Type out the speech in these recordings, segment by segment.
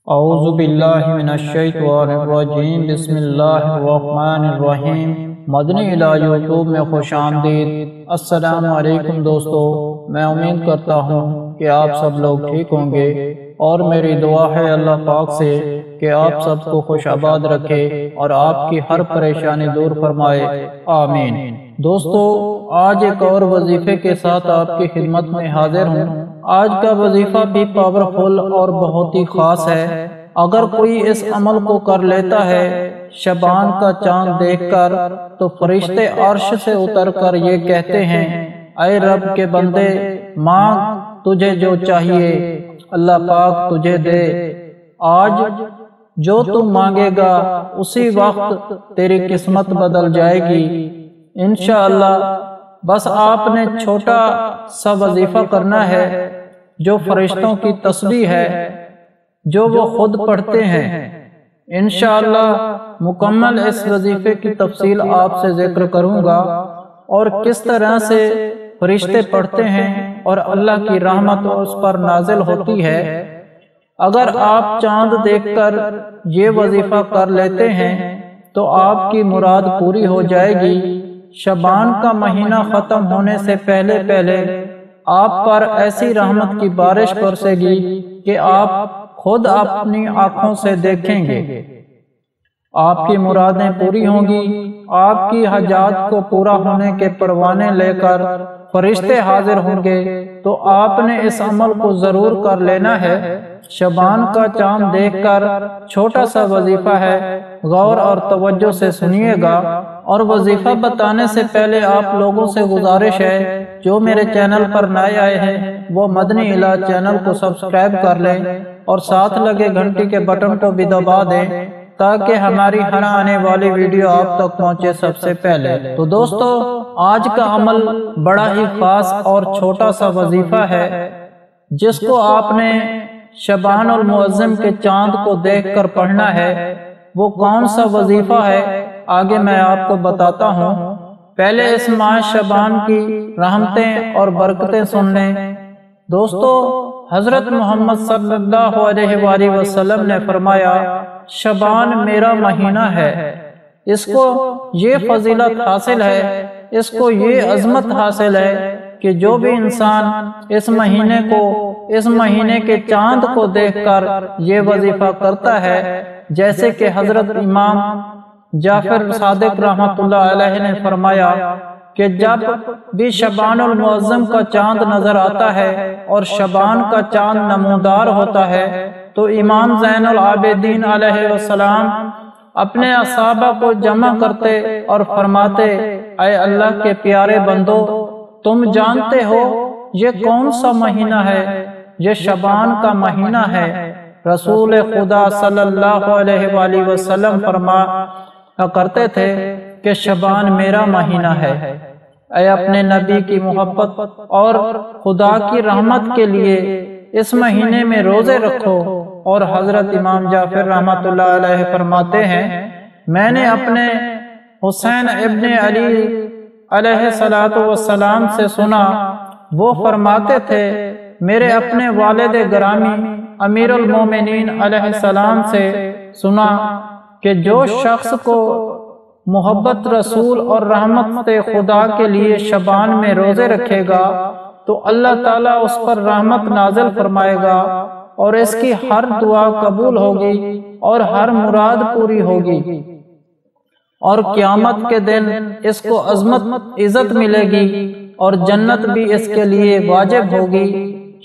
اعوذ باللہ من الشیطان الرجیم بسم اللہ الرحمن الرحیم مدنی یوٹیوب میں خوش آمدید۔ السلام علیکم دوستو، میں امید کرتا ہوں کہ آپ سب لوگ ٹھیک ہوں گے اور میری دعا ہے اللہ پاک سے کہ آپ سب کو خوش آباد رکھے اور آپ کی ہر پریشانی دور فرمائے، آمین۔ دوستو، آج ایک اور وظیفے کے ساتھ آپ کی خدمت میں حاضر ہوں۔ آج کا وظیفہ بھی پاورفل اور بہت ہی خاص ہے۔ اگر کوئی اس عمل کو کر لیتا ہے شبان کا چاند دیکھ کر، تو فرشتے عرش سے اتر کر یہ کہتے ہیں، اے رب کے بندے، مانگ تجھے جو چاہیے، اللہ پاک تجھے دے۔ آج جو تم مانگے گا اسی وقت تیری قسمت بدل جائے گی انشاءاللہ۔ بس آپ نے چھوٹا سا وظیفہ کرنا ہے جو فرشتوں کی تسبیح ہے، جو وہ خود پڑھتے ہیں۔ انشاءاللہ مکمل اس وظیفے کی تفصیل آپ سے ذکر کروں گا اور کس طرح سے فرشتے پڑھتے ہیں اور اللہ کی رحمت اس پر نازل ہوتی ہے۔ اگر آپ چاند دیکھ کر یہ وظیفہ کر لیتے ہیں تو آپ کی مراد پوری ہو جائے گی۔ شبان کا مہینہ ختم ہونے سے پہلے آپ پر ایسی رحمت کی بارش برسے گی کہ آپ خود اپنی آنکھوں سے دیکھیں گے۔ آپ کی مرادیں پوری ہوں گی۔ آپ کی حاجات کو پورا ہونے کے پروانے لے کر فرشتے حاضر ہوں گے، تو آپ نے اس عمل کو ضرور کر لینا ہے۔ شبان کا چاند دیکھ کر چھوٹا سا وظیفہ ہے، غور اور توجہ سے سنیے گا۔ اور وظیفہ بتانے سے پہلے آپ لوگوں سے گزارش ہے، جو میرے چینل پر نئے آئے ہیں وہ مدنی علاج چینل کو سبسکرائب کر لیں اور ساتھ لگے گھنٹی کے بٹن کو بھی دبا دیں تاکہ ہماری ہر آنے والی ویڈیو آپ تک پہنچے سب سے پہلے۔ تو دوستو، آج کا عمل بڑا ہی خاص اور چھوٹا سا وظیفہ ہے جس کو آپ نے شبان المعظم کے چاند کو دیکھ کر پڑھنا ہے۔ وہ کون سا وظیفہ ہے آگے میں آپ کو بتاتا ہوں۔ پہلے اس ماہ شبان کی رحمتیں اور برکتیں سن لیں۔ دوستو، حضرت محمد صلی اللہ علیہ وآلہ وسلم نے فرمایا، شبان میرا مہینہ ہے، اس کو یہ فضیلت حاصل ہے، اس کو یہ عظمت حاصل ہے کہ جو بھی انسان اس مہینے کو، اس مہینے کے چاند کو دیکھ کر یہ وظیفہ کرتا ہے، جیسے کہ حضرت امام جعفر صادق رحمۃ اللہ علیہ نے فرمایا کہ جب بھی شبان المعظم کا چاند نظر آتا ہے اور شبان کا چاند نمودار ہوتا ہے، تو امام زین العابدین علیہ السلام اپنے اصحابہ کو جمع کرتے اور فرماتے، اے اللہ کے پیارے بندو، تم جانتے ہو یہ کون سا مہینہ ہے؟ یہ شبان کا مہینہ ہے۔ رسول خدا صلی اللہ علیہ وآلہ وسلم فرمایا کرتے تھے کہ شبان میرا مہینہ ہے۔ اے اپنے نبی کی محبت اور خدا کی رحمت کے لیے اس مہینے میں روزے رکھو۔ اور حضرت امام جعفر رحمۃ اللہ علیہ فرماتے ہیں، میں نے اپنے حسین ابن علی علیہ السلام سے سنا، وہ فرماتے تھے، میرے اپنے والد گرامی امیر المومنین علیہ السلام سے سنا کہ جو شخص کو محبت رسول اور رحمت خدا کے لیے شبان میں روزے رکھے گا تو اللہ تعالیٰ اس پر رحمت نازل فرمائے گا اور اس کی ہر دعا قبول ہوگی اور ہر مراد پوری ہوگی، اور قیامت کے دن اس کو عظمت عزت ملے گی اور جنت بھی اس کے لیے واجب ہوگی۔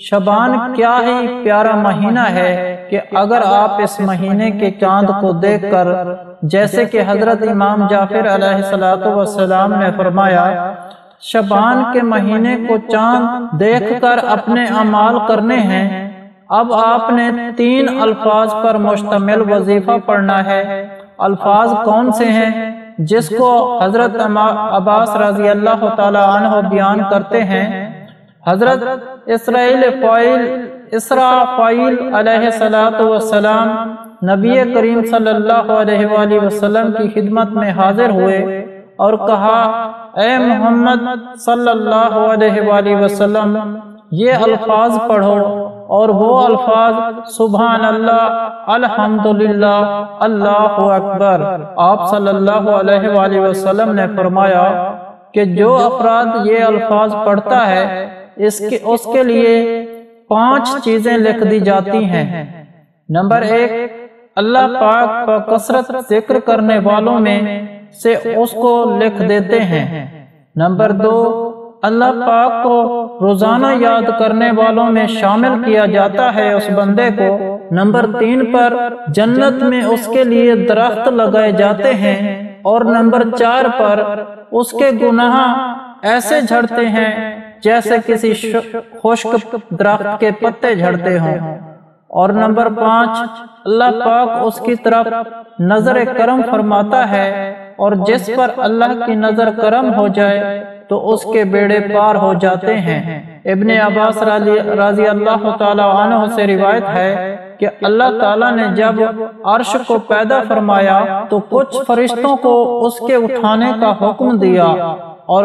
شبان کیا ہی پیارا مہینہ ہے کہ اگر آپ اس مہینے کے چاند کو دیکھ کر، جیسے کہ حضرت امام جعفر علیہ السلام نے فرمایا، شبان کے مہینے کو چاند دیکھ کر اپنے اعمال کرنے ہیں۔ اب آپ نے 3 الفاظ پر مشتمل وظیفہ پڑھنا ہے۔ الفاظ کون سے ہیں جس کو حضرت عباس رضی اللہ تعالی عنہ بیان کرتے ہیں؟ حضرت اسرافیل علیہ السلام نبی کریم صلی اللہ علیہ وآلہ وسلم کی خدمت میں حاضر ہوئے اور کہا، اے محمد صلی اللہ علیہ وآلہ وسلم، یہ الفاظ پڑھو اور وہ الفاظ سبحان اللہ، الحمدللہ، اللہ اکبر۔ آپ صلی اللہ علیہ وآلہ وسلم نے فرمایا کہ جو افراد یہ الفاظ پڑھتا ہے اس کے لیے 5 چیزیں لکھ دی جاتی ہیں۔ نمبر 1، اللہ پاک پر کثرت ذکر کرنے والوں میں سے اس کو لکھ دیتے ہیں۔ نمبر 2، اللہ پاک کو روزانہ یاد کرنے والوں میں شامل کیا جاتا ہے اس بندے کو۔ نمبر 3 پر جنت میں اس کے لیے درخت لگائے جاتے ہیں، اور نمبر 4 پر اس کے گناہ ایسے جھڑتے ہیں جیسے کسی خشک درخت کے پتے جھڑتے ہوں۔ اور نمبر 5، اللہ پاک اس کی طرف نظر کرم فرماتا ہے، اور جس پر اللہ کی نظر کرم ہو جائے تو اس کے بیڑے پار ہو جاتے ہیں۔ ابن عباس رضی اللہ تعالی عنہ سے روایت ہے کہ اللہ تعالیٰ نے جب عرش کو پیدا فرمایا تو کچھ فرشتوں کو اس کے اٹھانے کا حکم دیا، اور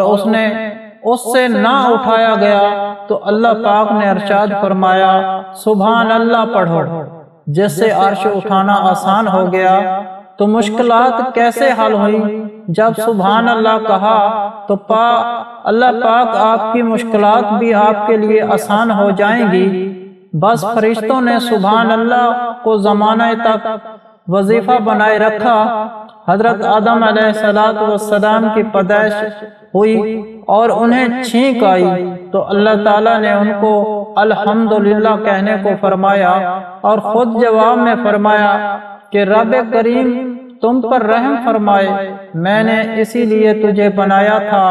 اس سے نہ اٹھایا گیا تو اللہ پاک نے ارشاد فرمایا سبحان اللہ پڑھو، جس سے عرش اٹھانا آسان ہو گیا۔ تو مشکلات کیسے حل ہوئی؟ جب سبحان اللہ کہا تو اللہ پاک آپ کی مشکلات بھی آپ کے لیے آسان ہو جائیں گی۔ بس فرشتوں نے سبحان اللہ کو زمانے تک وظیفہ بنائے رکھا۔ حضرت آدم علیہ السلام کی پیدائش ہوئی اور انہیں چھینک آئی تو اللہ تعالیٰ نے ان کو الحمدللہ کہنے کو فرمایا، اور خود جواب میں فرمایا کہ رب کریم تم پر رحم فرمائے، میں نے اسی لیے تجھے بنایا تھا۔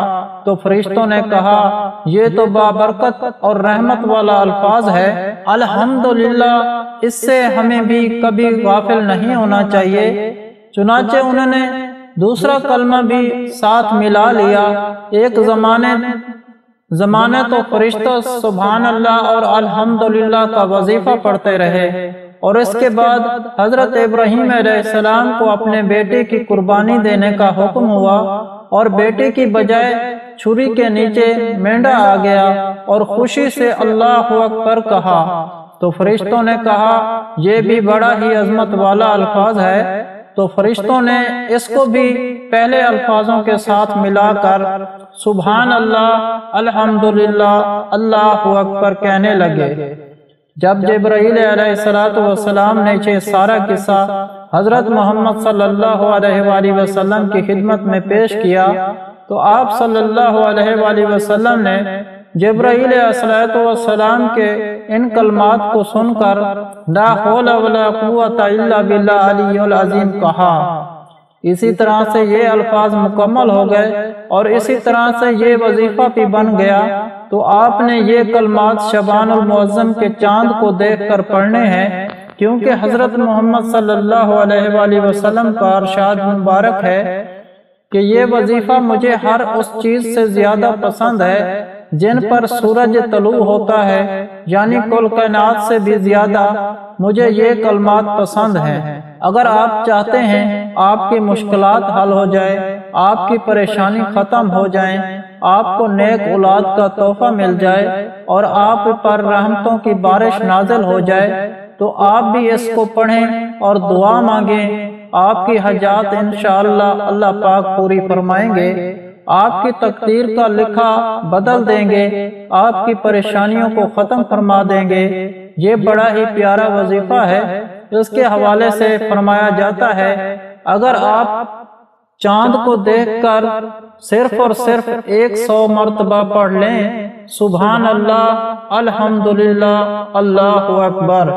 تو فرشتوں نے کہا یہ تو بابرکت اور رحمت والا الفاظ ہے، الحمدللہ، اس سے ہمیں بھی کبھی غافل نہیں ہونا چاہیے۔ چنانچہ انہوں نے دوسرا کلمہ بھی ساتھ ملا لیا۔ ایک زمانے تو فرشتوں سبحان اللہ اور الحمدللہ کا وظیفہ پڑھتے رہے، اور اس کے بعد حضرت ابراہیم علیہ السلام کو اپنے بیٹے کی قربانی دینے کا حکم ہوا، اور بیٹے کی بجائے چھری کے نیچے مینڈا آ گیا اور خوشی سے اللہ اکبر کہا۔ تو فرشتوں نے کہا یہ بھی بڑا ہی عظمت والا الفاظ ہے۔ تو فرشتوں نے اس کو بھی پہلے الفاظوں کے ساتھ ملا کر سبحان اللہ، الحمدللہ، اللہ اکبر کہنے لگے۔ جب جبرائیل علیہ السلام نے یہ سارا قصہ حضرت محمد صلی اللہ علیہ وآلہ وسلم کی خدمت میں پیش کیا تو آپ صلی اللہ علیہ وآلہ وسلم نے جبرائیل علیہ السلام کے ان کلمات کو سن کر لا حول ولا قوت الا باللہ العلی العظیم کہا۔ اسی طرح سے یہ الفاظ مکمل ہو گئے اور اسی طرح سے یہ وظیفہ بھی بن گیا۔ تو آپ نے یہ کلمات شعبان المعظم کے چاند کو دیکھ کر پڑھنے ہیں، کیونکہ حضرت محمد صلی اللہ علیہ وآلہ وسلم کا ارشاد مبارک ہے کہ یہ وظیفہ مجھے ہر اس چیز سے زیادہ پسند ہے جن پر سورج طلوع ہوتا ہے، یعنی کل کائنات سے بھی زیادہ مجھے یہ کلمات پسند ہیں۔ اگر آپ چاہتے ہیں آپ کی مشکلات حل ہو جائے، آپ کی پریشانی ختم ہو جائیں، آپ کو نیک اولاد کا تحفہ مل جائے اور آپ پر رحمتوں کی بارش نازل ہو جائے، تو آپ بھی اس کو پڑھیں اور دعا مانگیں۔ آپ کی حاجات انشاءاللہ اللہ پاک پوری فرمائیں گے، آپ کی تقدیر کا لکھا بدل دیں گے، آپ کی پریشانیوں کو ختم فرما دیں گے۔ یہ بڑا ہی پیارا وظیفہ ہے۔ اس کے حوالے سے فرمایا جاتا ہے اگر آپ چاند کو دیکھ کر صرف اور صرف 100 مرتبہ پڑھ لیں سبحان اللہ، الحمدللہ، اللہ اکبر،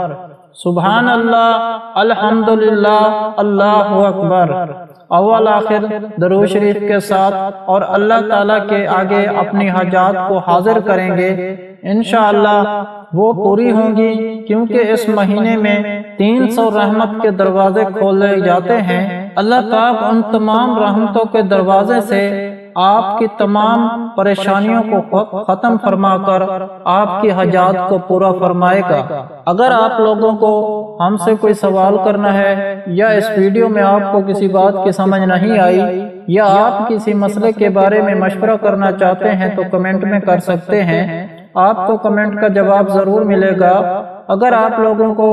سبحان اللہ، الحمدللہ، اللہ اکبر، اول آخر درود شریف کے ساتھ، اور اللہ تعالیٰ کے آگے اپنی حاجات کو حاضر کریں گے، انشاءاللہ وہ پوری ہوں گی، کیونکہ اس مہینے میں 300 رحمت کے دروازے کھولے جاتے ہیں۔ اللہ پاک ان تمام رحمتوں کے دروازے سے آپ کی تمام پریشانیوں کو ختم فرما کر آپ کی حاجات کو پورا فرمائے گا۔ اگر آپ لوگوں کو ہم سے کوئی سوال کرنا ہے یا اس ویڈیو میں آپ کو کسی بات کی سمجھ نہیں آئی یا آپ کسی مسئلے کے بارے میں مشورہ کرنا چاہتے ہیں تو کمنٹ میں کر سکتے ہیں، آپ کو کمنٹ کا جواب ضرور ملے گا۔ اگر آپ لوگوں کو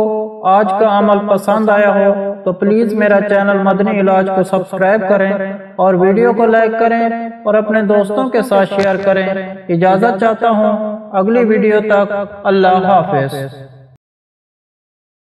آج کا عمل پسند آیا ہو تو پلیز میرا چینل مدنی علاج کو سبسکرائب کریں اور ویڈیو کو لائک کریں اور اپنے دوستوں کے ساتھ شیئر کریں۔ اجازت چاہتا ہوں، اگلی ویڈیو تک اللہ حافظ۔